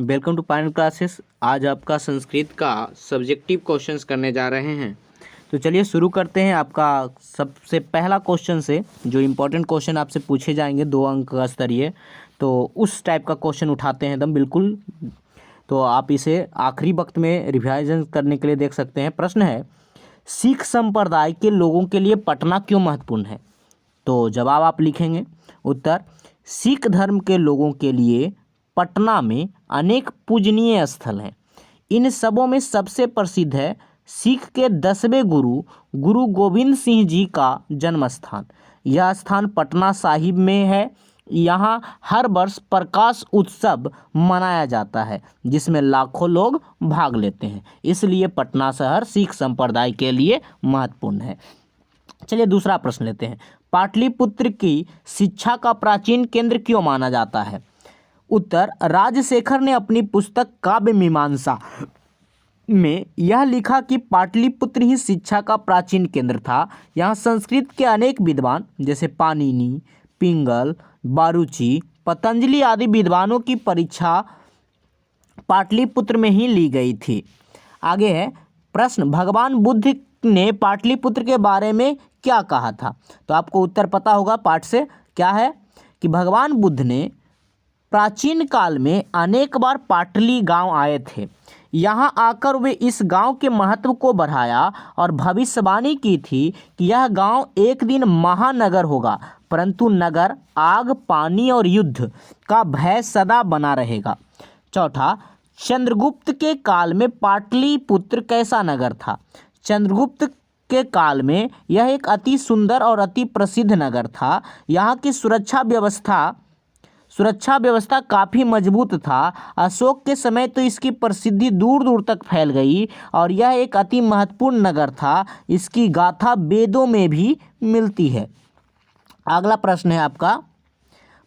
Welcome to Pioneer classes. आज आपका संस्कृत का सब्जेक्टिव क्वेश्चंस करने जा रहे हैं। तो चलिए शुरू करते हैं आपका सबसे पहला क्वेश्चन से। जो इम्पोर्टेंट क्वेश्चन आपसे पूछे जाएंगे 2 अंक का स्तरीय, तो उस टाइप का क्वेश्चन उठाते हैं एकदम बिल्कुल। तो आप इसे आखिरी वक्त में रिवाइजन करने के लिए देख सकते हैं। प्रश्न है, सिख संप्रदाय के लोगों के लिए पटना क्यों महत्वपूर्ण है? तो जवाब आप लिखेंगे। उत्तर, सिख धर्म के लोगों के लिए पटना में अनेक पूजनीय स्थल हैं। इन सबों में सबसे प्रसिद्ध है सिख के 10वें गुरु गुरु गोविंद सिंह जी का जन्म स्थान। यह स्थान पटना साहिब में है। यहाँ हर वर्ष प्रकाश उत्सव मनाया जाता है जिसमें लाखों लोग भाग लेते हैं। इसलिए पटना शहर सिख संप्रदाय के लिए महत्वपूर्ण है। चलिए दूसरा प्रश्न लेते हैं। पाटलिपुत्र की शिक्षा का प्राचीन केंद्र क्यों माना जाता है? उत्तर, राजशेखर ने अपनी पुस्तक काव्य मीमांसा में यह लिखा कि पाटलिपुत्र ही शिक्षा का प्राचीन केंद्र था। यहाँ संस्कृत के अनेक विद्वान जैसे पाणिनि, पिंगल, बारुचि, पतंजलि आदि विद्वानों की परीक्षा पाटलिपुत्र में ही ली गई थी। आगे है प्रश्न, भगवान बुद्ध ने पाटलिपुत्र के बारे में क्या कहा था? तो आपको उत्तर पता होगा पाठ से। क्या है कि भगवान बुद्ध ने प्राचीन काल में अनेक बार पाटली गांव आए थे। यहां आकर वे इस गांव के महत्व को बढ़ाया और भविष्यवाणी की थी कि यह गांव एक दिन महानगर होगा, परंतु नगर आग, पानी और युद्ध का भय सदा बना रहेगा। चौथा, चंद्रगुप्त के काल में पाटलिपुत्र कैसा नगर था? चंद्रगुप्त के काल में यह एक अति सुंदर और अति प्रसिद्ध नगर था। यहाँ की सुरक्षा व्यवस्था काफ़ी मजबूत था। अशोक के समय तो इसकी प्रसिद्धि दूर दूर तक फैल गई और यह एक अति महत्वपूर्ण नगर था। इसकी गाथा वेदों में भी मिलती है। अगला प्रश्न है आपका,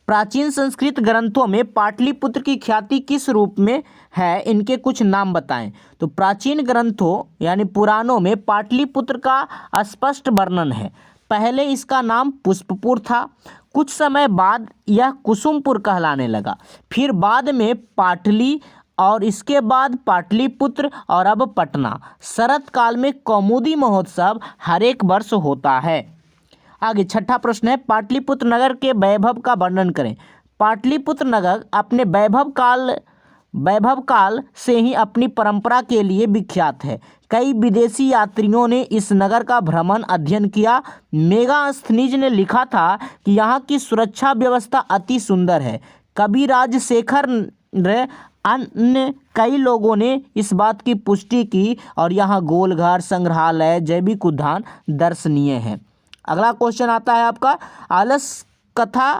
प्राचीन संस्कृत ग्रंथों में पाटलिपुत्र की ख्याति किस रूप में है? इनके कुछ नाम बताएं। तो प्राचीन ग्रंथों यानी पुराणों में पाटलिपुत्र का स्पष्ट वर्णन है। पहले इसका नाम पुष्पपुर था, कुछ समय बाद यह कुसुमपुर कहलाने लगा, फिर बाद में पाटली और इसके बाद पाटलिपुत्र और अब पटना। शरत काल में कौमुदी महोत्सव हर एक वर्ष होता है। आगे छठा प्रश्न है, पाटलिपुत्र नगर के वैभव का वर्णन करें। पाटलिपुत्र नगर अपने वैभव काल से ही अपनी परंपरा के लिए विख्यात है। कई विदेशी यात्रियों ने इस नगर का भ्रमण अध्ययन किया। मेगास्थनीज ने लिखा था कि यहाँ की सुरक्षा व्यवस्था अति सुंदर है। कवि राजशेखर अन्य कई लोगों ने इस बात की पुष्टि की और यहाँ गोलघर, संग्रहालय, जैविक उद्यान दर्शनीय है। अगला क्वेश्चन आता है आपका, आलस कथा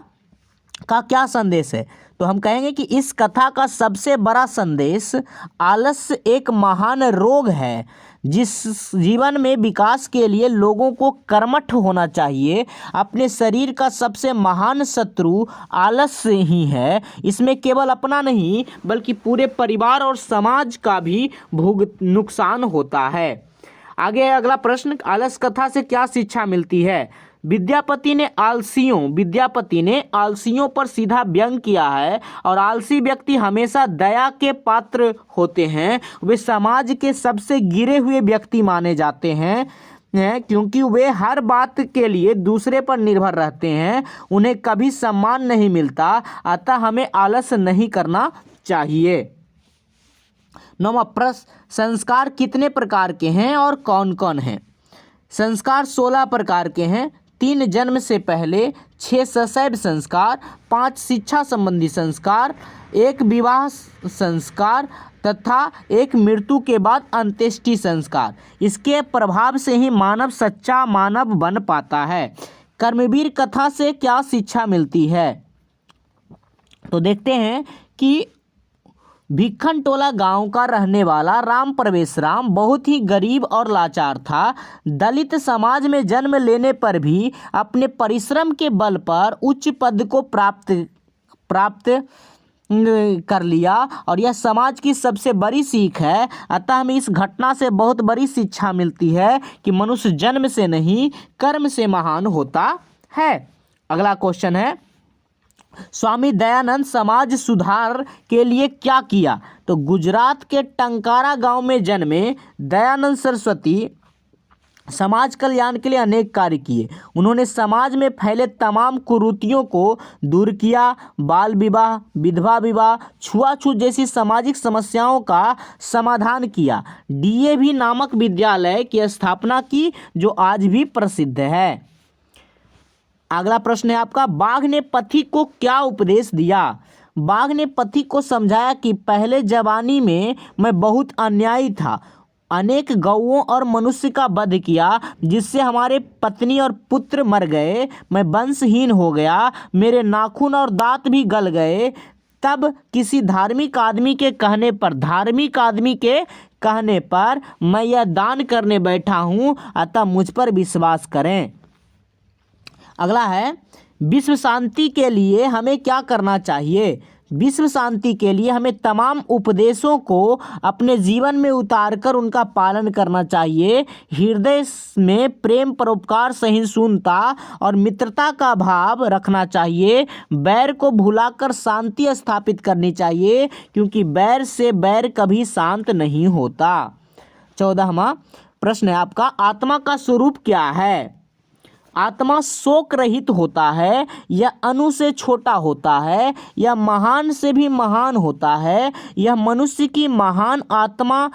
का क्या संदेश है? तो हम कहेंगे कि इस कथा का सबसे बड़ा संदेश आलस्य एक महान रोग है। जिस जीवन में विकास के लिए लोगों को कर्मठ होना चाहिए। अपने शरीर का सबसे महान शत्रु आलस्य ही है। इसमें केवल अपना नहीं बल्कि पूरे परिवार और समाज का भी नुकसान होता है। आगे अगला प्रश्न, आलस कथा से क्या शिक्षा मिलती है? विद्यापति ने आलसियों पर सीधा व्यंग किया है और आलसी व्यक्ति हमेशा दया के पात्र होते हैं। वे समाज के सबसे गिरे हुए व्यक्ति माने जाते हैं क्योंकि वे हर बात के लिए दूसरे पर निर्भर रहते हैं। उन्हें कभी सम्मान नहीं मिलता, अतः हमें आलस नहीं करना चाहिए। नौवां प्रश्न, संस्कार कितने प्रकार के हैं और कौन कौन हैं? संस्कार 16 प्रकार के हैं। 3 जन्म से पहले, 6 शैशव संस्कार, 5 शिक्षा संबंधी संस्कार, 1 विवाह संस्कार तथा 1 मृत्यु के बाद अंत्येष्टि संस्कार। इसके प्रभाव से ही मानव सच्चा मानव बन पाता है। कर्मवीर कथा से क्या शिक्षा मिलती है? तो देखते हैं कि भिक्खन टोला गांव का रहने वाला राम प्रवेश राम बहुत ही गरीब और लाचार था। दलित समाज में जन्म लेने पर भी अपने परिश्रम के बल पर उच्च पद को प्राप्त कर लिया और यह समाज की सबसे बड़ी सीख है। अतः हमें इस घटना से बहुत बड़ी शिक्षा मिलती है कि मनुष्य जन्म से नहीं कर्म से महान होता है। अगला क्वेश्चन है, स्वामी दयानंद समाज सुधार के लिए क्या किया? तो गुजरात के टंकारा गांव में जन्मे दयानंद सरस्वती समाज कल्याण के लिए अनेक कार्य किए। उन्होंने समाज में फैले तमाम कुरीतियों को दूर किया, बाल विवाह, विधवा विवाह, छुआछूत जैसी सामाजिक समस्याओं का समाधान किया। डीएवी नामक विद्यालय की स्थापना की जो आज भी प्रसिद्ध है। अगला प्रश्न है आपका, बाघ ने पथिक को क्या उपदेश दिया? बाघ ने पथिक को समझाया कि पहले जवानी में मैं बहुत अन्यायी था, अनेक गौओं और मनुष्य का वध किया जिससे हमारे पत्नी और पुत्र मर गए, मैं वंशहीन हो गया, मेरे नाखून और दांत भी गल गए। तब किसी धार्मिक आदमी के कहने पर मैं यह दान करने बैठा हूँ, अतः मुझ पर विश्वास करें। अगला है, विश्व शांति के लिए हमें क्या करना चाहिए? विश्व शांति के लिए हमें तमाम उपदेशों को अपने जीवन में उतारकर उनका पालन करना चाहिए। हृदय में प्रेम, परोपकार, सहिष्णुता और मित्रता का भाव रखना चाहिए। बैर को भुलाकर शांति स्थापित करनी चाहिए, क्योंकि बैर से बैर कभी शांत नहीं होता। 14वां प्रश्न है आपका, आत्मा का स्वरूप क्या है? आत्मा शोक रहित होता है, यह अणु से छोटा होता है, यह महान से भी महान होता है, यह मनुष्य की महान आत्मा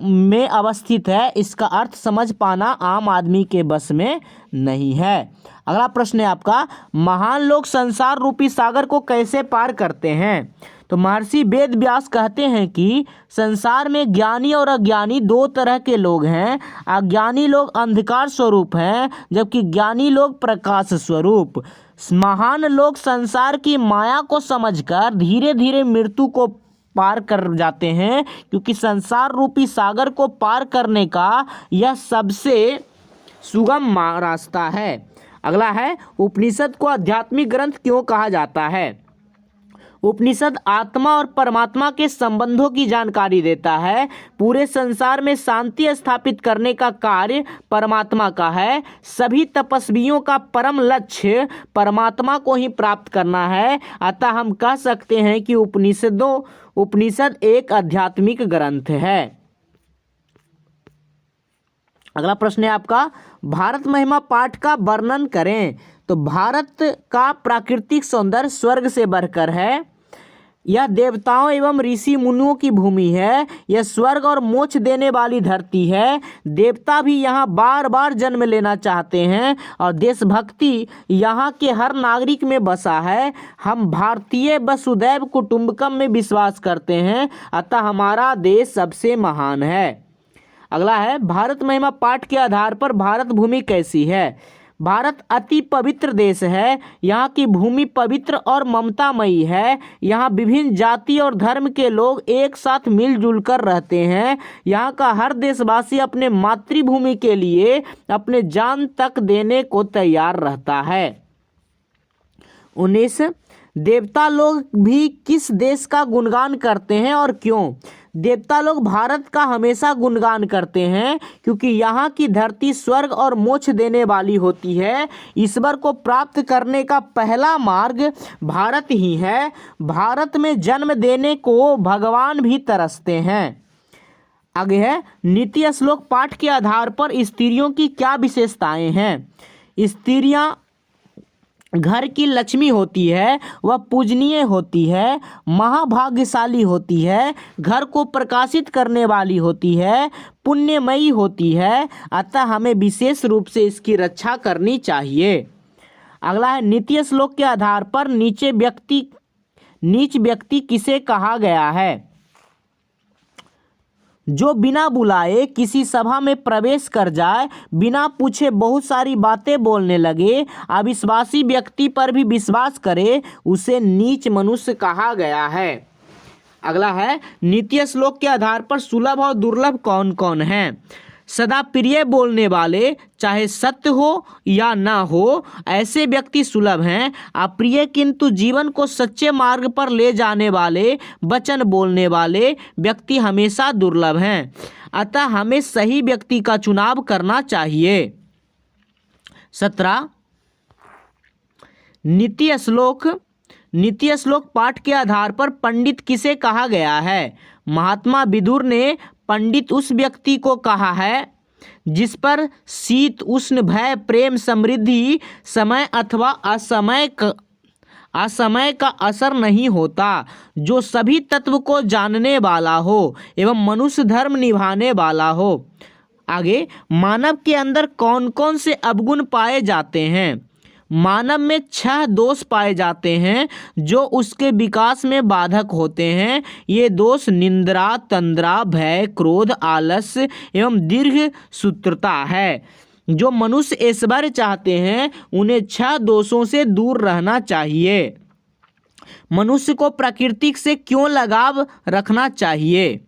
में अवस्थित है। इसका अर्थ समझ पाना आम आदमी के बस में नहीं है। अगला प्रश्न है आपका, महान लोग संसार रूपी सागर को कैसे पार करते हैं? तो महर्षि वेद व्यास कहते हैं कि संसार में ज्ञानी और अज्ञानी दो तरह के लोग हैं। अज्ञानी लोग अंधकार स्वरूप हैं, जबकि ज्ञानी लोग प्रकाश स्वरूप। महान लोग संसार की माया को समझकर धीरे धीरे मृत्यु को पार कर जाते हैं, क्योंकि संसार रूपी सागर को पार करने का यह सबसे सुगम रास्ता है। अगला है, उपनिषद को आध्यात्मिक ग्रंथ क्यों कहा जाता है? उपनिषद आत्मा और परमात्मा के संबंधों की जानकारी देता है। पूरे संसार में शांति स्थापित करने का कार्य परमात्मा का है। सभी तपस्वियों का परम लक्ष्य परमात्मा को ही प्राप्त करना है। अतः हम कह सकते हैं कि उपनिषद एक आध्यात्मिक ग्रंथ है। अगला प्रश्न है आपका, भारत महिमा पाठ का वर्णन करें। तो भारत का प्राकृतिक सौंदर्य स्वर्ग से बढ़कर है। यह देवताओं एवं ऋषि मुनियों की भूमि है। यह स्वर्ग और मोक्ष देने वाली धरती है। देवता भी यहाँ बार बार जन्म लेना चाहते हैं और देशभक्ति यहाँ के हर नागरिक में बसा है। हम भारतीय वसुधैव कुटुंबकम में विश्वास करते हैं, अतः हमारा देश सबसे महान है। अगला है, भारत महिमा पाठ के आधार पर भारत भूमि कैसी है? भारत अति पवित्र देश है। यहाँ की भूमि पवित्र और ममतामयी है। यहाँ विभिन्न जाति और धर्म के लोग एक साथ मिलजुल कर रहते हैं। यहाँ का हर देशवासी अपने मातृभूमि के लिए अपने जान तक देने को तैयार रहता है। 19, देवता लोग भी किस देश का गुणगान करते हैं और क्यों? देवता लोग भारत का हमेशा गुणगान करते हैं, क्योंकि यहाँ की धरती स्वर्ग और मोक्ष देने वाली होती है। ईश्वर को प्राप्त करने का पहला मार्ग भारत ही है। भारत में जन्म देने को भगवान भी तरसते हैं। आगे है, नीति श्लोक पाठ के आधार पर स्त्रियों की क्या विशेषताएं हैं? स्त्रियां घर की लक्ष्मी होती है, वह पूजनीय होती है, महाभाग्यशाली होती है, घर को प्रकाशित करने वाली होती है, पुण्यमयी होती है। अतः हमें विशेष रूप से इसकी रक्षा करनी चाहिए। अगला है, नीति श्लोक के आधार पर नीच व्यक्ति किसे कहा गया है? जो बिना बुलाए किसी सभा में प्रवेश कर जाए, बिना पूछे बहुत सारी बातें बोलने लगे, अविश्वासी व्यक्ति पर भी विश्वास करे, उसे नीच मनुष्य कहा गया है। अगला है, नीति श्लोक के आधार पर सुलभ और दुर्लभ कौन कौन हैं? सदा प्रिय बोलने वाले, चाहे सत्य हो या ना हो, ऐसे व्यक्ति सुलभ हैं। अप्रिय किंतु जीवन को सच्चे मार्ग पर ले जाने वाले, वचन बोलने वाले व्यक्ति हमेशा दुर्लभ हैं। अतः हमें सही व्यक्ति का चुनाव करना चाहिए। 17, नीति श्लोक नीति श्लोक पाठ के आधार पर पंडित किसे कहा गया है? महात्मा विदुर ने पंडित उस व्यक्ति को कहा है जिस पर शीत उष्ण भय प्रेम समृद्धि समय अथवा असमय का असर नहीं होता, जो सभी तत्व को जानने वाला हो एवं मनुष्य धर्म निभाने वाला हो। आगे, मानव के अंदर कौन कौन से अवगुण पाए जाते हैं? मानव में 6 दोष पाए जाते हैं जो उसके विकास में बाधक होते हैं। ये दोष निंद्रा, तंद्रा, भय, क्रोध, आलस्य एवं दीर्घ सूत्रता है। जो मनुष्य ऐश्वर्य चाहते हैं उन्हें 6 दोषों से दूर रहना चाहिए। मनुष्य को प्रकृति से क्यों लगाव रखना चाहिए?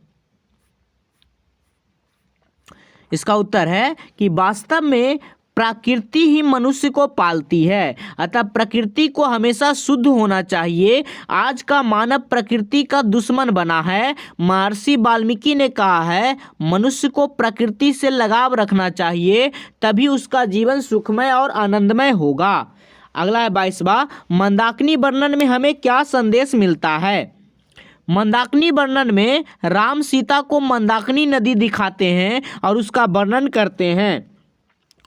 इसका उत्तर है कि वास्तव में प्रकृति ही मनुष्य को पालती है, अतः प्रकृति को हमेशा शुद्ध होना चाहिए। आज का मानव प्रकृति का दुश्मन बना है। महर्षि वाल्मीकि ने कहा है मनुष्य को प्रकृति से लगाव रखना चाहिए, तभी उसका जीवन सुखमय और आनंदमय होगा। अगला है 22वां, मंदाकिनी वर्णन में हमें क्या संदेश मिलता है? मंदाकिनी वर्णन में राम सीता को मंदाकिनी नदी दिखाते हैं और उसका वर्णन करते हैं।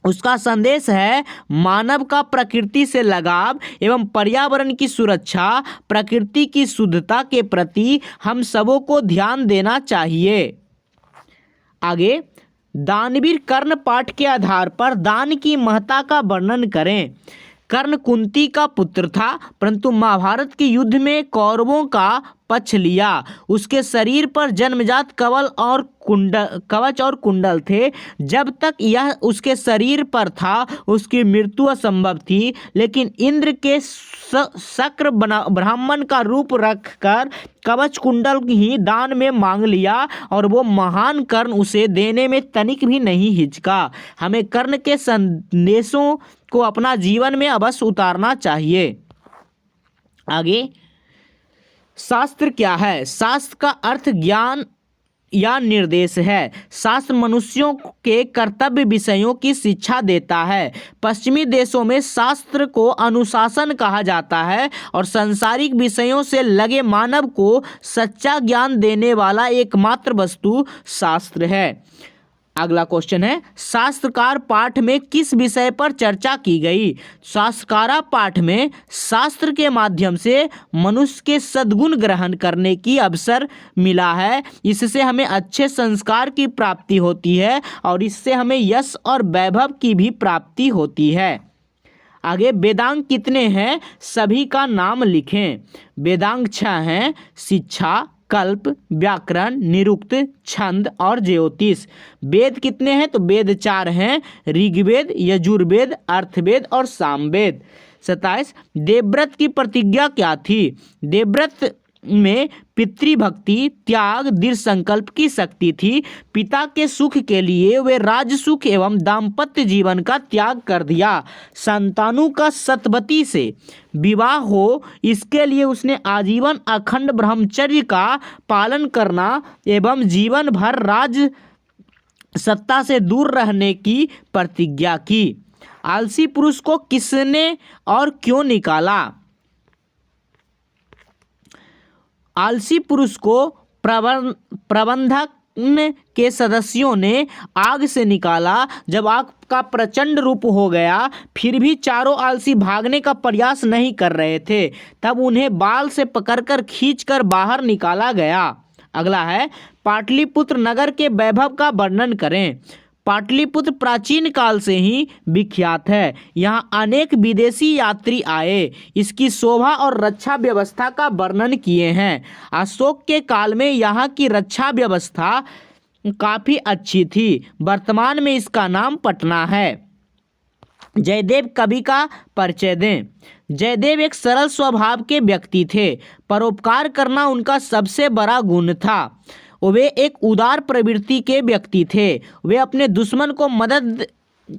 उसका संदेश है मानव का प्रकृति से लगाव एवं पर्यावरण की सुरक्षा, प्रकृति की शुद्धता के प्रति हम सबों को ध्यान देना चाहिए। आगे, दानवीर कर्ण पाठ के आधार पर दान की महत्ता का वर्णन करें। कर्ण कुंती का पुत्र था, परंतु महाभारत के युद्ध में कौरवों का पक्ष लिया। उसके शरीर पर जन्मजात कवच और कुंडल थे। जब तक यह उसके शरीर पर था उसकी मृत्यु असंभव थी, लेकिन इंद्र के शक्र ब्राह्मण का रूप रखकर कवच कुंडल ही दान में मांग लिया और वो महान कर्ण उसे देने में तनिक भी नहीं हिचका। हमें कर्ण के संदेशों को अपना जीवन में अवश्य उतारना चाहिए। आगे, शास्त्र क्या है? शास्त्र का अर्थ ज्ञान या निर्देश है। शास्त्र मनुष्यों के कर्तव्य विषयों की शिक्षा देता है। पश्चिमी देशों में शास्त्र को अनुशासन कहा जाता है और सांसारिक विषयों से लगे मानव को सच्चा ज्ञान देने वाला एकमात्र वस्तु शास्त्र है। अगला क्वेश्चन है, शास्त्रकार पाठ में किस विषय पर चर्चा की गई? शास्त्रकारा पाठ में शास्त्र के माध्यम से मनुष्य के सद्गुण ग्रहण करने की अवसर मिला है। इससे हमें अच्छे संस्कार की प्राप्ति होती है और इससे हमें यश और वैभव की भी प्राप्ति होती है। आगे, वेदांग कितने हैं? सभी का नाम लिखें। वेदांग 6 हैं: शिक्षा, कल्प, व्याकरण, निरुक्त, छंद और ज्योतिष। वेद कितने हैं? तो वेद 4 हैं: ऋग्वेद, यजुर्वेद, अर्थवेद और सामवेद। 27, देवव्रत की प्रतिज्ञा क्या थी? देवव्रत में पितृभक्ति, त्याग, दृढ़ संकल्प की शक्ति थी। पिता के सुख के लिए वे राज सुख एवं दाम्पत्य जीवन का त्याग कर दिया। संतानों का सतवती से विवाह हो, इसके लिए उसने आजीवन अखंड ब्रह्मचर्य का पालन करना एवं जीवन भर राज सत्ता से दूर रहने की प्रतिज्ञा की। आलसी पुरुष को किसने और क्यों निकाला? आलसी पुरुष को प्रबंधक के सदस्यों ने आग से निकाला। जब आग का प्रचंड रूप हो गया फिर भी चारों आलसी भागने का प्रयास नहीं कर रहे थे, तब उन्हें बाल से पकड़कर खींचकर बाहर निकाला गया। अगला है, पाटलिपुत्र नगर के वैभव का वर्णन करें। पाटलिपुत्र प्राचीन काल से ही विख्यात है। यहाँ अनेक विदेशी यात्री आए। इसकी शोभा और रक्षा व्यवस्था का वर्णन किए हैं। अशोक के काल में यहाँ की रक्षा व्यवस्था काफ़ी अच्छी थी। वर्तमान में इसका नाम पटना है। जयदेव कवि का परिचय दें। जयदेव एक सरल स्वभाव के व्यक्ति थे। परोपकार करना उनका सबसे बड़ा गुण था। वे एक उदार प्रवृत्ति के व्यक्ति थे। वे अपने दुश्मन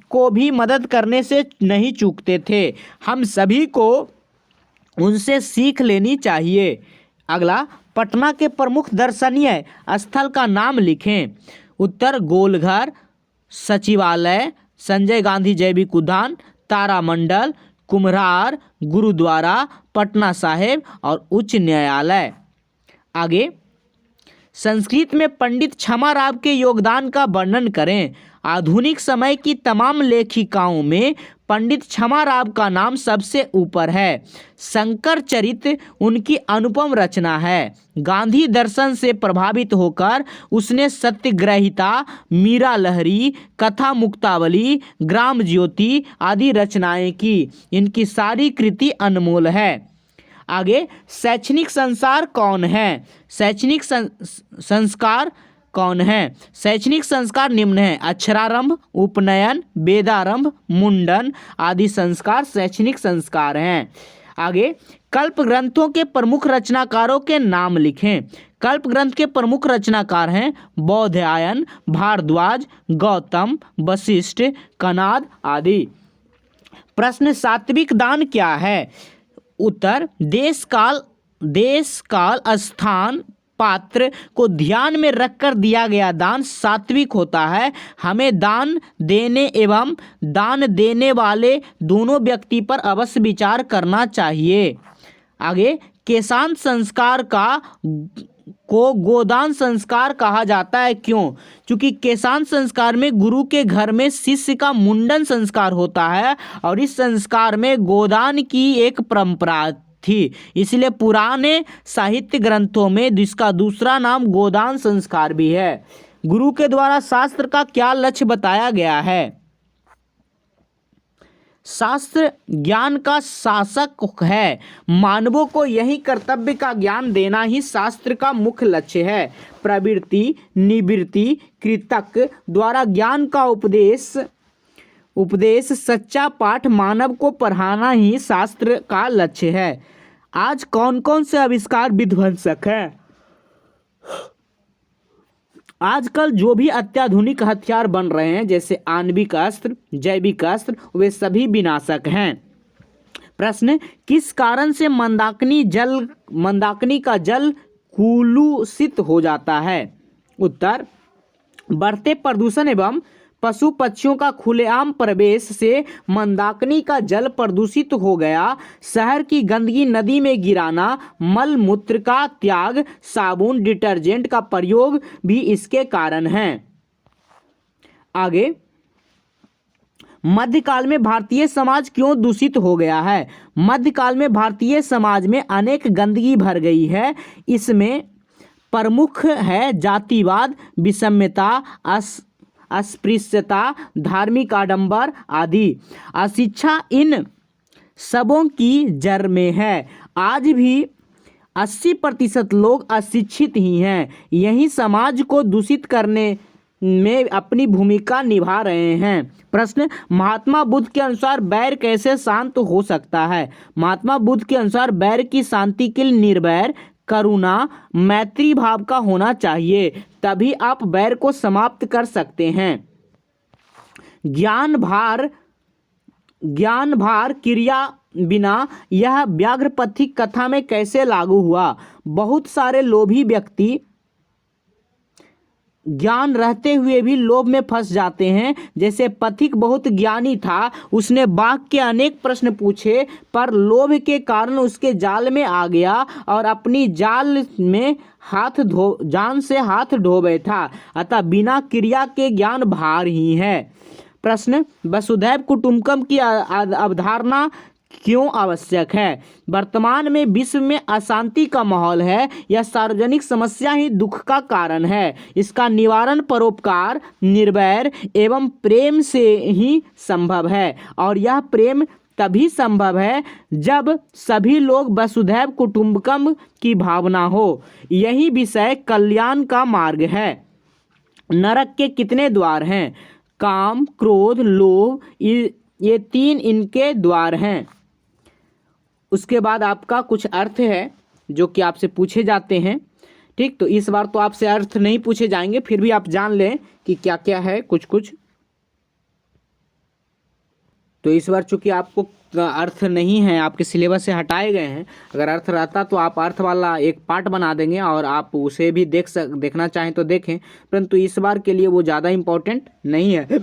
को भी मदद करने से नहीं चूकते थे। हम सभी को उनसे सीख लेनी चाहिए। अगला, पटना के प्रमुख दर्शनीय स्थल का नाम लिखें। उत्तर, गोलघर, सचिवालय, संजय गांधी जैविक उद्यान, तारामंडल, कुम्हरार, गुरुद्वारा, पटना साहिब और उच्च न्यायालय। आगे, संस्कृत में पंडित क्षमाराव के योगदान का वर्णन करें। आधुनिक समय की तमाम लेखिकाओं में पंडित क्षमाराव का नाम सबसे ऊपर है। शंकर चरित उनकी अनुपम रचना है। गांधी दर्शन से प्रभावित होकर उसने सत्यग्रहिता, मीरा लहरी, कथा मुक्तावली, ग्राम ज्योति आदि रचनाएं की। इनकी सारी कृति अनमोल है। आगे, शैक्षणिक संस्कार कौन है? शैक्षणिक संस्कार कौन है? शैक्षणिक संस्कार निम्न है: अक्षरारंभ, उपनयन, वेदारंभ, मुंडन आदि संस्कार शैक्षणिक संस्कार हैं। आगे, कल्प ग्रंथों के प्रमुख रचनाकारों के नाम लिखें। कल्प ग्रंथ के प्रमुख रचनाकार हैं बौधायन, भारद्वाज, गौतम, वशिष्ठ, कनाद आदि। प्रश्न, सात्विक दान क्या है? उत्तर, देश काल स्थान पात्र को ध्यान में रखकर दिया गया दान सात्विक होता है। हमें दान देने एवं दान देने वाले दोनों व्यक्ति पर अवश्य विचार करना चाहिए। आगे, केशांत संस्कार को गोदान संस्कार कहा जाता है, क्यों? क्योंकि केशांत संस्कार में गुरु के घर में शिष्य का मुंडन संस्कार होता है और इस संस्कार में गोदान की एक परंपरा थी, इसलिए पुराने साहित्य ग्रंथों में इसका दूसरा नाम गोदान संस्कार भी है। गुरु के द्वारा शास्त्र का क्या लक्ष्य बताया गया है? शास्त्र ज्ञान का शासक है। मानवों को यही कर्तव्य का ज्ञान देना ही शास्त्र का मुख्य लक्ष्य है। प्रवृत्ति, निवृत्ति, कृतक द्वारा ज्ञान का उपदेश सच्चा पाठ मानव को पढ़ाना ही शास्त्र का लक्ष्य है। आज कौन कौन से आविष्कार विध्वंसक हैं? आजकल जो भी अत्याधुनिक हथियार बन रहे हैं जैसे आणविक अस्त्र, जैविक अस्त्र, वे सभी विनाशक हैं। प्रश्न, किस कारण से मंदाकिनी का जल कुलुषित हो जाता है? उत्तर, बढ़ते प्रदूषण एवं पशु पक्षियों का खुलेआम प्रवेश से मंदाकिनी का जल प्रदूषित हो गया। शहर की गंदगी नदी में गिराना, मल मूत्र का त्याग, साबुन, डिटर्जेंट का प्रयोग भी इसके कारण हैं। आगे, मध्यकाल में भारतीय समाज क्यों दूषित हो गया है? मध्यकाल में भारतीय समाज में अनेक गंदगी भर गई है। इसमें प्रमुख है जातिवाद, विषम्यता, अस्पृश्यता, धार्मिक आडंबर आदि। अशिक्षा इन सबों की जड़ में है। आज भी 80% लोग अशिक्षित ही हैं। यही समाज को दूषित करने में अपनी भूमिका निभा रहे हैं। प्रश्न, महात्मा बुद्ध के अनुसार बैर कैसे शांत हो सकता है? महात्मा बुद्ध के अनुसार बैर की शांति के लिए निर्वैर, करुणा, मैत्री भाव का होना चाहिए, तभी आप बैर को समाप्त कर सकते हैं। ज्ञान भार क्रिया बिना यह व्याघ्रपथी कथा में कैसे लागू हुआ? बहुत सारे लोभी व्यक्ति ज्ञान रहते हुए भी लोभ में फंस जाते हैं। जैसे पथिक बहुत ज्ञानी था, उसने बाघ के अनेक प्रश्न पूछे पर लोभ के कारण उसके जाल में आ गया और अपनी जान से हाथ धो बैठा। अतः बिना क्रिया के ज्ञान भार ही है। प्रश्न, वसुधैव कुटुंबकम की अवधारणा क्यों आवश्यक है? वर्तमान में विश्व में अशांति का माहौल है। यह सार्वजनिक समस्या ही दुख का कारण है। इसका निवारण परोपकार, निर्वैर एवं प्रेम से ही संभव है और यह प्रेम तभी संभव है जब सभी लोग वसुधैव कुटुंबकम की भावना हो। यही विषय कल्याण का मार्ग है। नरक के कितने द्वार हैं? काम, क्रोध, लोभ, ये 3 इनके द्वार हैं। उसके बाद आपका कुछ अर्थ है जो कि आपसे पूछे जाते हैं। ठीक, तो इस बार तो आपसे अर्थ नहीं पूछे जाएंगे, फिर भी आप जान लें कि क्या क्या है कुछ कुछ। तो इस बार चूंकि आपको अर्थ नहीं है, आपके सिलेबस से हटाए गए हैं। अगर अर्थ रहता तो आप अर्थ वाला एक पार्ट बना देंगे और आप उसे भी देखना चाहें तो देखें, परंतु इस बार के लिए वो ज़्यादा इम्पोर्टेंट नहीं है।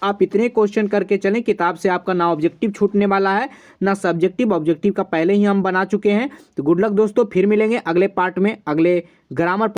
आप इतने क्वेश्चन करके चलें, किताब से आपका ना ऑब्जेक्टिव छूटने वाला है ना सब्जेक्टिव। ऑब्जेक्टिव का पहले ही हम बना चुके हैं। तो गुड लक दोस्तों, फिर मिलेंगे अगले पार्ट में अगले ग्रामर